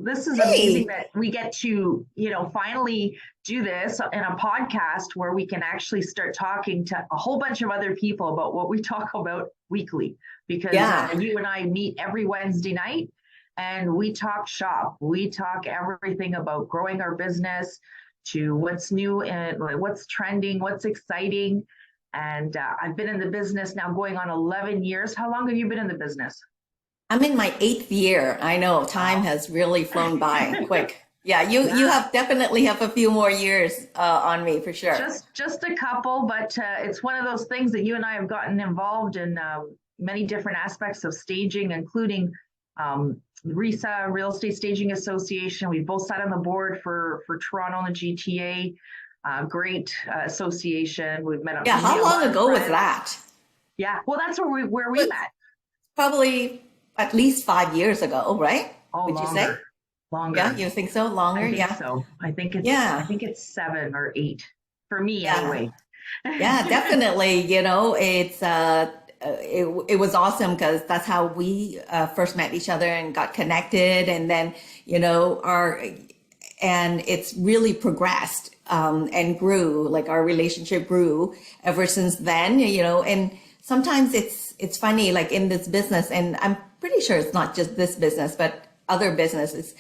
this is amazing Hey, that we get to, finally do this in a podcast where we can actually start talking to a whole bunch of other people about what we talk about weekly. Because yeah. you and I meet every Wednesday night and we talk shop. We talk everything about growing our business to what's new and what's trending, what's exciting. And I've been in the business now going on 11 years. How long have you been in the business? I'm in my eighth year. I know time Wow. has really flown by quick. Yeah, you Yeah, have definitely have a few more years on me for sure. just a couple, but it's one of those things that you and I have gotten involved in many different aspects of staging, including RESA, Real Estate Staging Association. We both sat on the board for Toronto and the GTA. Great association. We've Yeah, made how a long lot of ago was friends. that? Yeah, well, that's where we It's met. probably at least 5 years ago, right? Oh, Would you say? longer, Yeah, longer. you think so? Longer? I think Yeah. so. I Yeah. think it's 7 or 8 for me Yeah. anyway. Yeah, definitely. It was awesome because that's how we first met each other and got connected, and then our and it's really progressed and grew. Like our relationship grew ever since then. And sometimes it's funny, like in this business, and I'm pretty sure it's not just this business, but other businesses,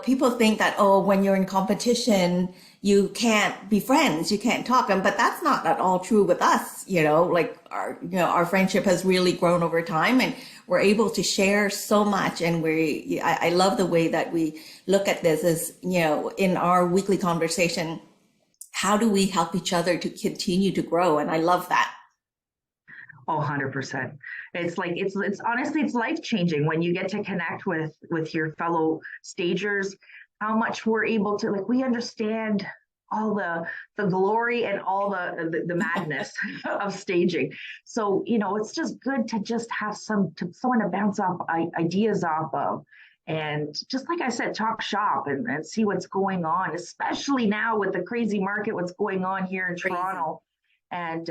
people think that, oh, when you're in competition, you can't be friends, you can't talk. But that's not at all true with us, like our friendship has really grown over time and we're able to share so much. And I love the way that we look at this as, in our weekly conversation, how do we help each other to continue to grow? And I love that. Oh, 100%. It's like it's honestly it's life changing when you get to connect with your fellow stagers. How much we're able to we understand all the glory and all the madness of staging. So it's just good to just have someone to bounce off ideas off of. And just like I said, talk shop and see what's going on, especially now with the crazy market, what's going on here in Crazy. Toronto. And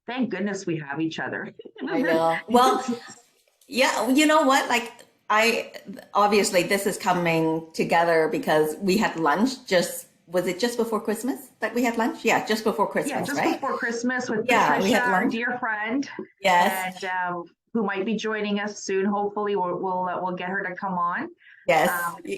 thank goodness we have each other. I know. Well, It's- yeah, you know what? Like I obviously this is coming together because we had lunch was it just before Christmas that we had lunch? Yeah, just before yeah, Christmas, just right? before Christmas with Yeah, we Patricia, had our lunch. dear friend, Yes. and who might be joining us soon. Hopefully, we'll get her to come on. Yes.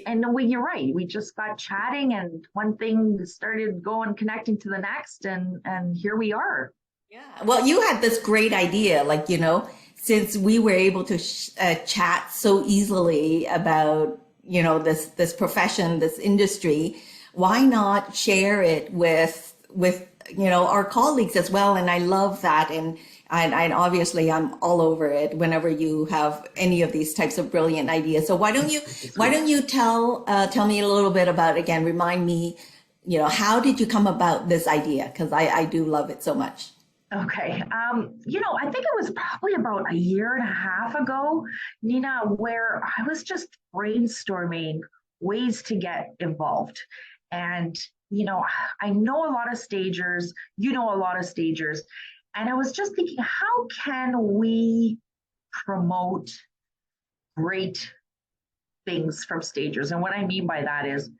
And you're right. We just got chatting, and one thing started going, connecting to the next, and here we are. Yeah. Well, you had this great idea, like, since we were able to chat so easily about, this profession, this industry, why not share it with our colleagues as well? And I love that. And obviously I'm all over it whenever you have any of these types of brilliant ideas. So why don't you tell me a little bit about, again, remind me, how did you come about this idea? Because I do love it so much. Okay. I think it was probably about a year and a half ago, Nina, where I was just brainstorming ways to get involved. And, I know a lot of stagers, you know a lot of stagers, and I was just thinking, how can we promote great things from stagers? And what I mean by that is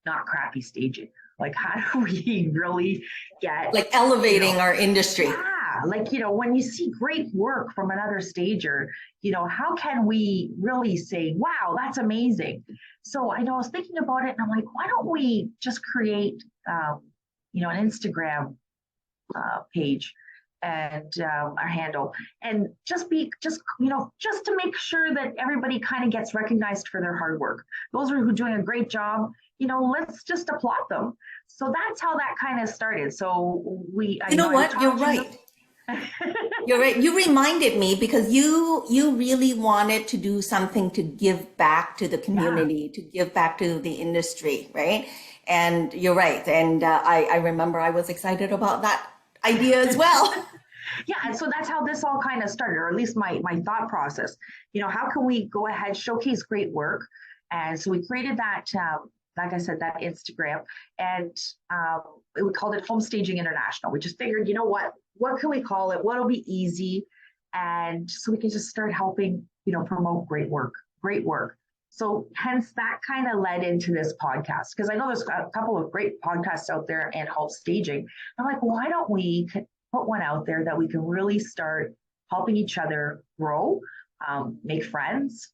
not crappy staging. Like, how do we really get, Like you know, elevating our industry. yeah, when you see great work from another stager, how can we really say, wow, that's amazing? So I know I was thinking about it and I'm like, why don't we just create, an Instagram page and our handle and just to make sure that everybody kind of gets recognized for their hard work. Those who are doing a great job, let's just applaud them. So that's how that kind of started. So You know I what? You're talked to right. You're right. You reminded me because you really wanted to do something to give back to the yeah. community, to give back to the industry, right? And you're right. And I remember I was excited about that idea as well. Yeah, and so that's how this all kind of started, or at least my thought process. How can we go ahead, showcase great work? And so we created that, like I said, that Instagram, and we called it Homestaging International. We just figured, what can we call it? What'll be easy, and so we can just start helping, promote great work, great work. So hence that kind of led into this podcast, because I know there's a couple of great podcasts out there and help staging. I'm like, why don't we put one out there that we can really start helping each other grow, make friends,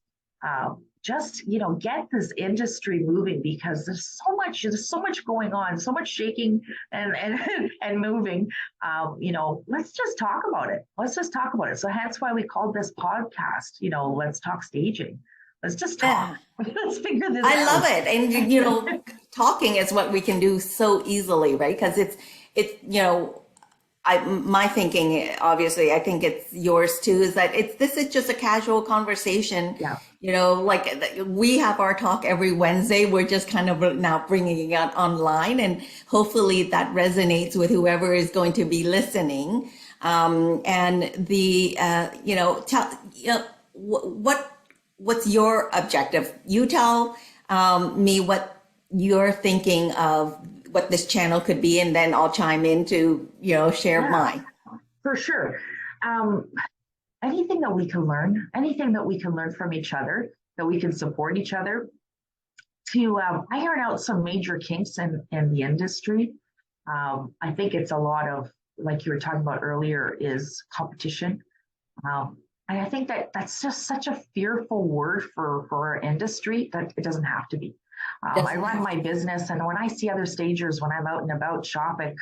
just, get this industry moving, because there's so much going on, so much shaking and and moving. Let's just talk about it. Let's just talk about it. So hence why we called this podcast, Let's Talk Staging. Let's just talk. Yeah. Let's figure this I out. love it. And, talking is what we can do so easily, right? Because my thinking, obviously, I think it's yours too, is that this is just a casual conversation. Yeah. Like we have our talk every Wednesday. We're just kind of now bringing it out online, and hopefully that resonates with whoever is going to be listening. What's your objective? You tell me what you're thinking of what this channel could be, and then I'll chime in to, share mine. For sure. Anything that we can learn from each other, that we can support each other to iron out some major kinks in the industry. I think it's a lot of, like you were talking about earlier, is competition. And I think that's just such a fearful word for our industry that it doesn't have to be. I run my business, and when I see other stagers, when I'm out and about shopping,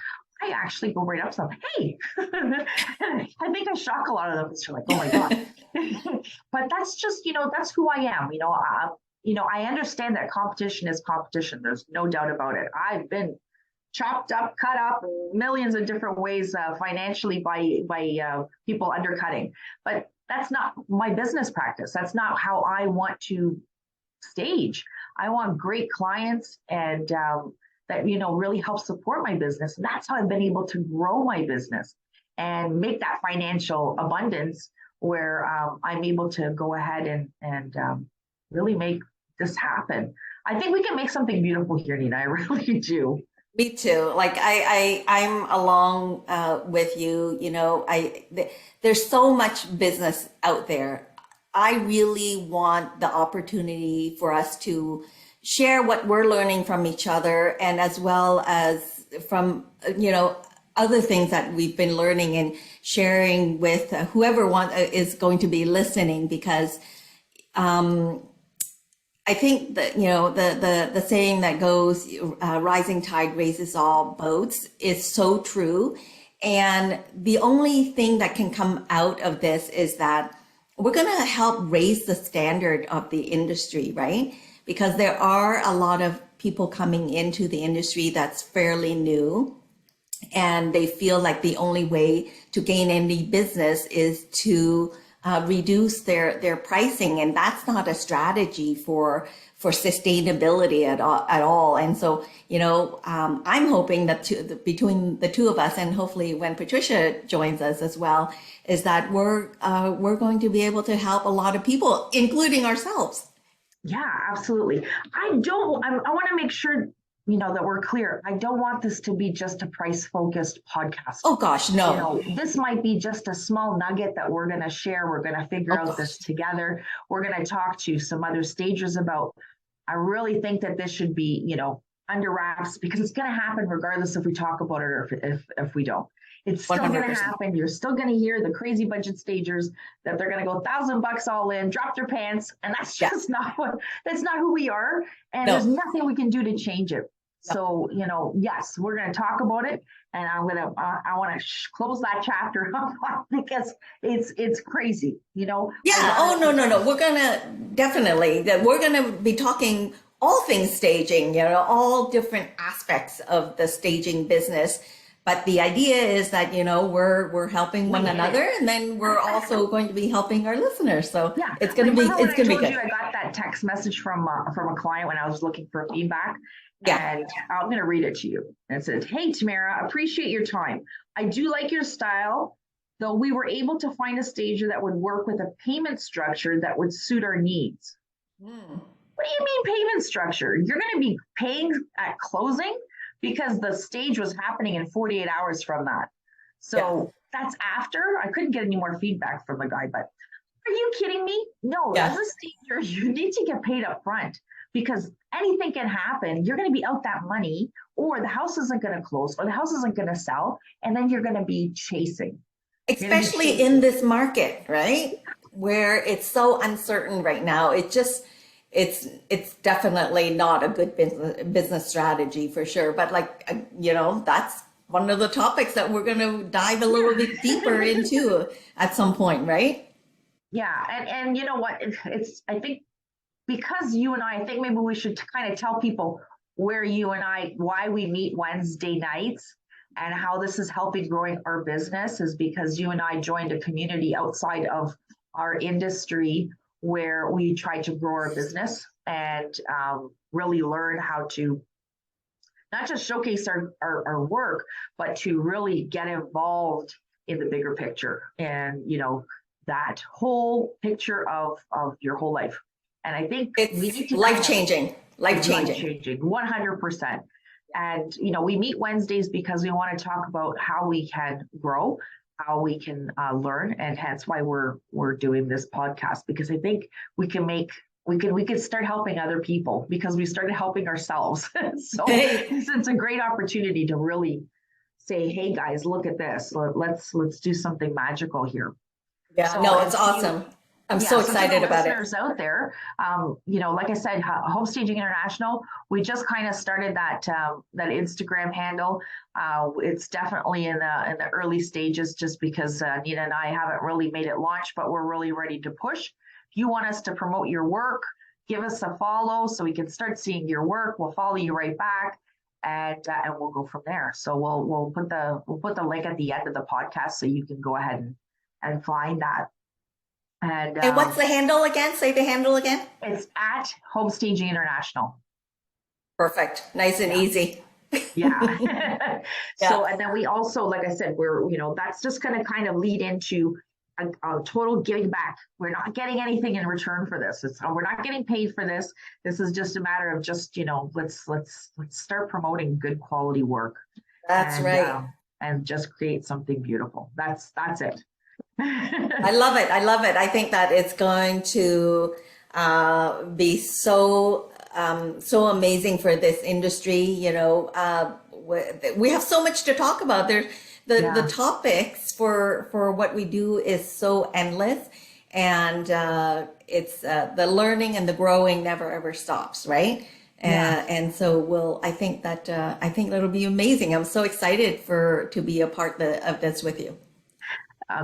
I actually go right up to them. Hey, I think I shock a lot of them. It's like, oh my God. But that's just, that's who I am. I understand that competition is competition. There's no doubt about it. I've been chopped up, cut up in millions of different ways financially by people undercutting. But that's not my business practice. That's not how I want to stage. I want great clients and that, really help support my business. And that's how I've been able to grow my business and make that financial abundance where I'm able to go ahead and really make this happen. I think we can make something beautiful here, Nina. I really do. Me too. Like I'm along with you. There's so much business out there. I really want the opportunity for us to share what we're learning from each other, and as well as from, other things that we've been learning and sharing with whoever is going to be listening, because I think that, the saying that goes, rising tide raises all boats, is so true. And the only thing that can come out of this is that we're going to help raise the standard of the industry, right? Because there are a lot of people coming into the industry that's fairly new, and they feel like the only way to gain any business is to reduce their pricing, and that's not a strategy for sustainability at all. And so, I'm hoping that between the two of us, and hopefully when Patricia joins us as well, is that we're going to be able to help a lot of people, including ourselves. Yeah, absolutely. I want to make sure, that we're clear. I don't want this to be just a price-focused podcast. Oh gosh, no. This might be just a small nugget that we're going to share. We're going to figure out this together. We're going to talk to some other stagers about. I really think that this should be, under wraps, because it's going to happen regardless if we talk about it or if we don't. It's still going to happen. You're still going to hear the crazy budget stagers that they're going to go $1,000 all in, drop their pants, and that's just that's not who we are. And there's nothing we can do to change it. So, yes, we're going to talk about it, and I want to close that chapter because it's crazy, Yeah. Oh, no. We're going to be talking all things staging, all different aspects of the staging business. But the idea is that, we're helping one another, and then we're also going to be helping our listeners. So yeah, it's going to be good. I got that text message from a client when I was looking for feedback. Yeah. And I'm going to read it to you. And it says, "Hey, Tamara, appreciate your time. I do like your style, though we were able to find a stager that would work with a payment structure that would suit our needs." What do you mean payment structure? You're going to be paying at closing? Because the stage was happening in 48 hours from that. So that's after. I couldn't get any more feedback from the guy, but Are you kidding me? No, as Yeah, a stager, you need to get paid up front because anything can happen. You're going to be out that money, or the house isn't going to close, or the house isn't going to sell, and then you're going to be chasing. You're going to be especially in chasing. this market, right? Where it's so uncertain right now. It's definitely not a good business strategy for sure. But like, that's one of the topics that we're going to dive a little bit deeper into at some point, right? Yeah, and you know what? It's I think because you and I think maybe we should kind of tell people where you and I why we meet Wednesday nights and how this is helping growing our business is because you and I joined a community outside of our industry where we try to grow our business and really learn how to not just showcase our work, but to really get involved in the bigger picture and, that whole picture of your whole life. And I think we It's need to life kind of changing, life life changing. changing 100%. And, we meet Wednesdays because we want to talk about how we can grow, how we can learn. And hence why we're doing this podcast, because I think we can make we can start helping other people because we started helping ourselves. So Hey, it's a great opportunity to really say, hey guys, look at this. Let's do something magical here. yeah, So no, it's if you awesome. I'm yeah, so so to the excited about it. listeners out there, like I said, Homestaging International, we just kind of started that Instagram handle. It's definitely in the early stages, just because Nina and I haven't really made it launch, but we're really ready to push. If you want us to promote your work, give us a follow so we can start seeing your work. We'll follow you right back, and we'll go from there. So we'll put the link at the end of the podcast so you can go ahead and find that. And And what's the handle again? Say the handle again. it's at Homestaging International. Perfect. Nice and Yeah. easy. Yeah. Yeah. So, and then we also, like I said, that's just going to kind of lead into a total giving back. We're not getting anything in return for this. We're not getting paid for this. This is just a matter of just, let's start promoting good quality work That's and, right. and just create something beautiful. That's it. I love it. I love it. I think that it's going to be so amazing for this industry. We have so much to talk about. There's the Yeah. topics for what we do is so endless, and it's the learning and the growing never ever stops, right? Yeah. And so I think that'll be amazing. I'm so excited to be a part of this with you.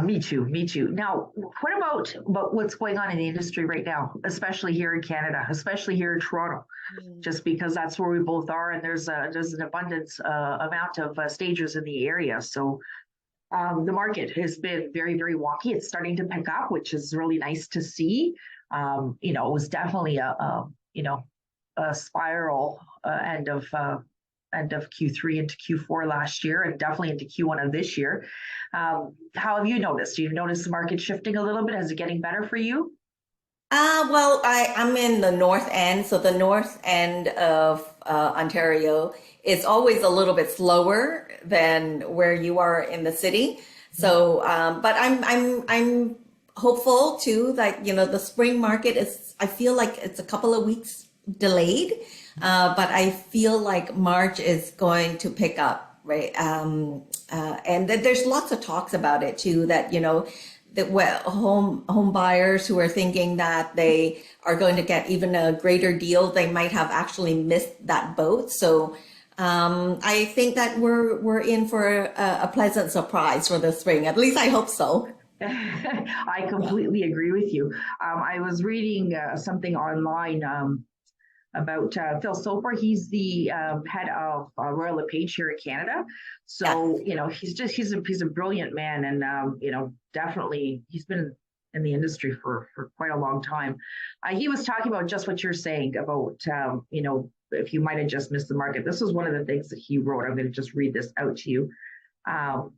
Me too. Me too. Now, what about what's going on in the industry right now, especially here in Canada, especially here in Toronto, just because that's where we both are, and there's an abundance amount of stagers in the area. So the market has been very, very wonky. It's starting to pick up, which is really nice to see. It was definitely a spiral end of Q3 into Q4 last year, and definitely into Q1 of this year. How have you noticed? Do you notice the market shifting a little bit? Is it getting better for you? Well, I'm in the north end, so the north end of Ontario is always a little bit slower than where you are in the city. So, but I'm hopeful too that the spring market is. I feel like it's a couple of weeks delayed, but I feel like March is going to pick up, right? And there's lots of talks about it too. That home buyers who are thinking that they are going to get even a greater deal, they might have actually missed that boat. So I think that we're in for a pleasant surprise for the spring. At least I hope so. I Yeah. completely agree with you. I was reading something online about Phil Soper. He's the head of Royal LePage here in Canada. Yeah. So he's a brilliant man, and definitely he's been in the industry for quite a long time. He was talking about just what you're saying about if you might have just missed the market. This was one of the things that he wrote. I'm going to just read this out to you. Um,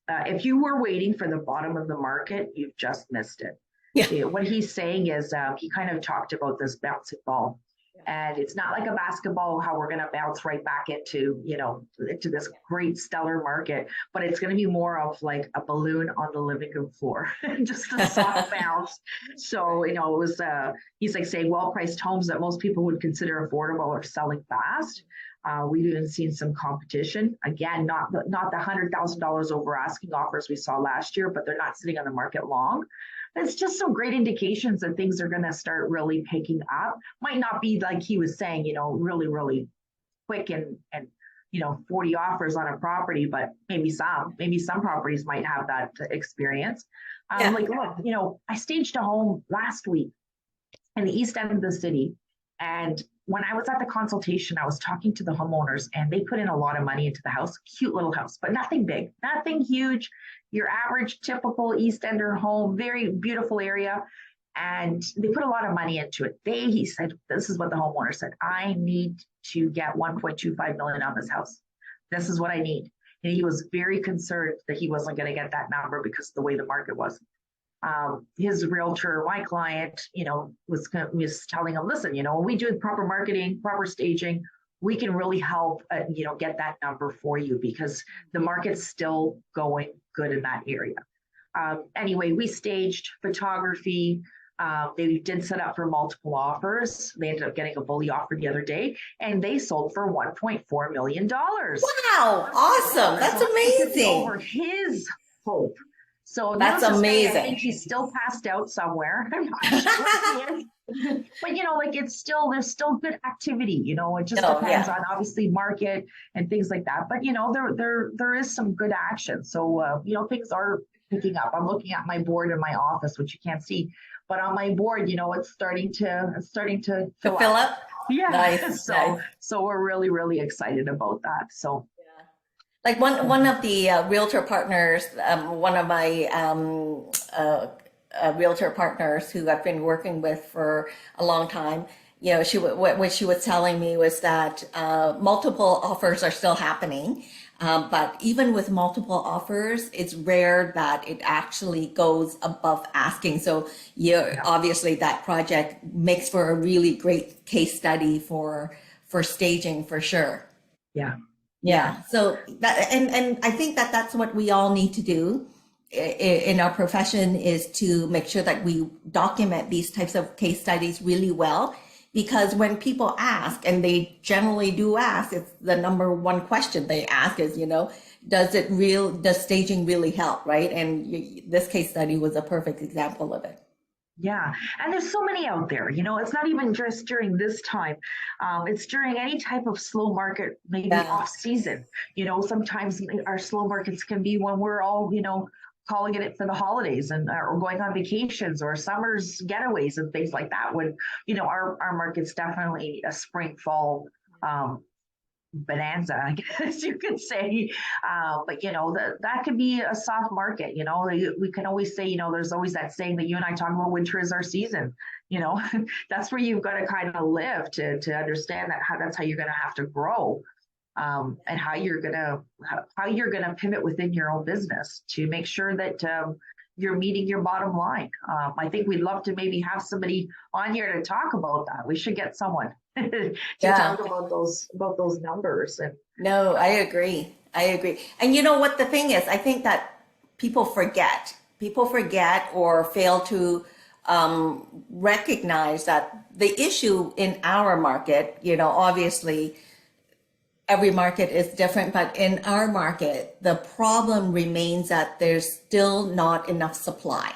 if you were waiting for the bottom of the market, you've just missed it. Yeah. What he's saying is he kind of talked about this bouncing ball. And it's not like a basketball, how we're going to bounce right back into, into this great stellar market, but it's going to be more of like a balloon on the living room floor, just a soft bounce. So, it was, he's like saying well-priced homes that most people would consider affordable are selling fast. We've even seen some competition. Again, not the $100,000 over asking offers we saw last year, but they're not sitting on the market long. It's just some great indications that things are going to start really picking up. Might not be like he was saying, really, really quick and 40 offers on a property, but maybe some properties might have that experience. Like, look, I staged a home last week in the east end of the city. And when I was at the consultation, I was talking to the homeowners and they put in a lot of money into the house, cute little house, but nothing big, nothing huge. Your average typical East Ender home, very beautiful area. And they put a lot of money into it. He said, this is what the homeowner said, I need to get 1.25 million on this house. This is what I need. And he was very concerned that he wasn't going to get that number because of the way the market was. His realtor, my client, was telling him, listen, when we do proper marketing, proper staging, we can really help, get that number for you because the market's still going good in that area. Anyway, we staged photography. They did set up for multiple offers. They ended up getting a bully offer the other day, and they sold for $1.4 million. Wow, awesome. That's amazing. Over his hope. So that's amazing. I think he's still passed out somewhere. I'm not sure. But it's still, there's still good activity. It just depends on obviously market and things like that. But there is some good action. So things are picking up. I'm looking at my board in my office, which you can't see, but on my board, it's starting to fill up. Yeah. Nice. So we're really, really excited about that. So. Like one of the realtor partners, one of my realtor partners who I've been working with for a long time, what she was telling me was that multiple offers are still happening. But even with multiple offers, it's rare that it actually goes above asking. So obviously that project makes for a really great case study for staging for sure. Yeah. Yeah. So that, and I think that that's what we all need to do in our profession, is to make sure that we document these types of case studies really well, because when people ask, and they generally do ask, it's the number one question they ask is, does staging really help? Right. And this case study was a perfect example of it. Yeah. And there's so many out there, it's not even just during this time. It's during any type of slow market, maybe off season. Sometimes our slow markets can be when we're all, calling it for the holidays and or going on vacations or summer's getaways and things like that. When, our market's definitely a spring, fall, bonanza, I guess you could say. But that could be a soft market. We can always say, there's always that saying that you and I talk about, winter is our season. That's where you've got to kind of live to understand that's how you're going to have to grow, and how you're gonna pivot within your own business to make sure that you're meeting your bottom line. I think we'd love to maybe have somebody on here to talk about that. We should get someone to talk about those numbers. No, I agree. And you know what the thing is, I think that people forget or fail to recognize that the issue in our market, obviously every market is different, but in our market, the problem remains that there's still not enough supply.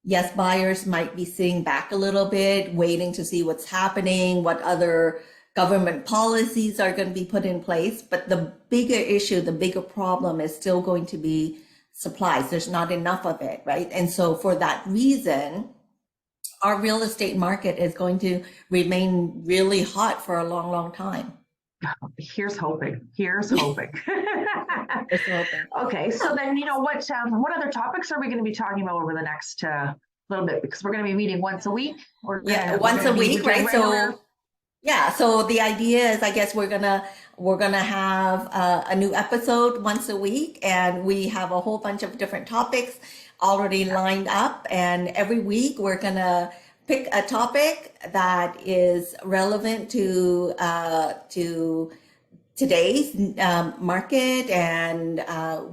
Yes, buyers might be sitting back a little bit, waiting to see what's happening, what other government policies are going to be put in place. But the bigger issue, the bigger problem is still going to be supplies. There's not enough of it, right? And so for that reason, our real estate market is going to remain really hot for a long, long time. Here's hoping. Okay, so then what other topics are we going to be talking about over the next little bit? Because we're going to be meeting once a week. Once a week, right? So the idea is, I guess we're gonna have a new episode once a week, and we have a whole bunch of different topics already lined up. And every week we're gonna pick a topic that is relevant to today's market and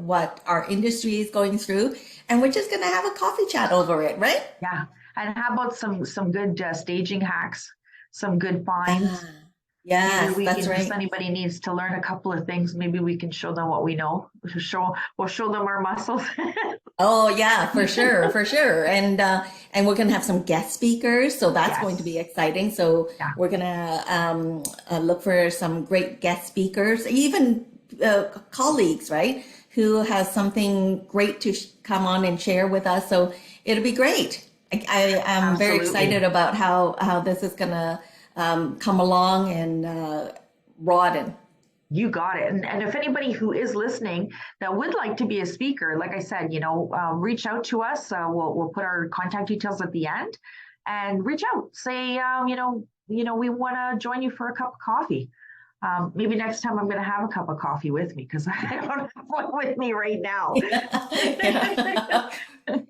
what our industry is going through, and we're just going to have a coffee chat over it, right? Yeah. And how about some good staging hacks, some good finds? Maybe Yes, we that's can, if right. anybody needs to learn a couple of things, maybe we can show them what we know. We'll show them our muscles. Oh yeah, for sure, for sure. And we're gonna have some guest speakers, so that's going to be Yes. exciting. So Yeah. we're gonna look for some great guest speakers, even colleagues, right, who has something great to come on and share with us. So it'll be great. I am very Absolutely. excited about how this is gonna come along and broaden. You got it. And if anybody who is listening that would like to be a speaker, like I said, reach out to us. We'll put our contact details at the end, and reach out. Say, we want to join you for a cup of coffee. Maybe next time I'm going to have a cup of coffee with me, because I don't have one with me right now. Yeah.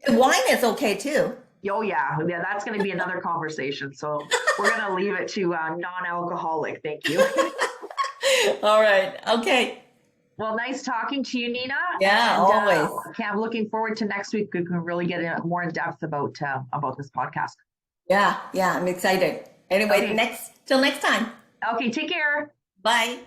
Wine is okay too. Oh yeah, that's going to be another conversation. So we're going to leave it to non-alcoholic. Thank you. All right. Okay. Well, nice talking to you, Nina. Yeah, And always. okay, I'm looking forward to next week. We can really get more in depth about this podcast. Yeah, I'm excited. Anyway, Okay. till next time. Okay, take care. Bye.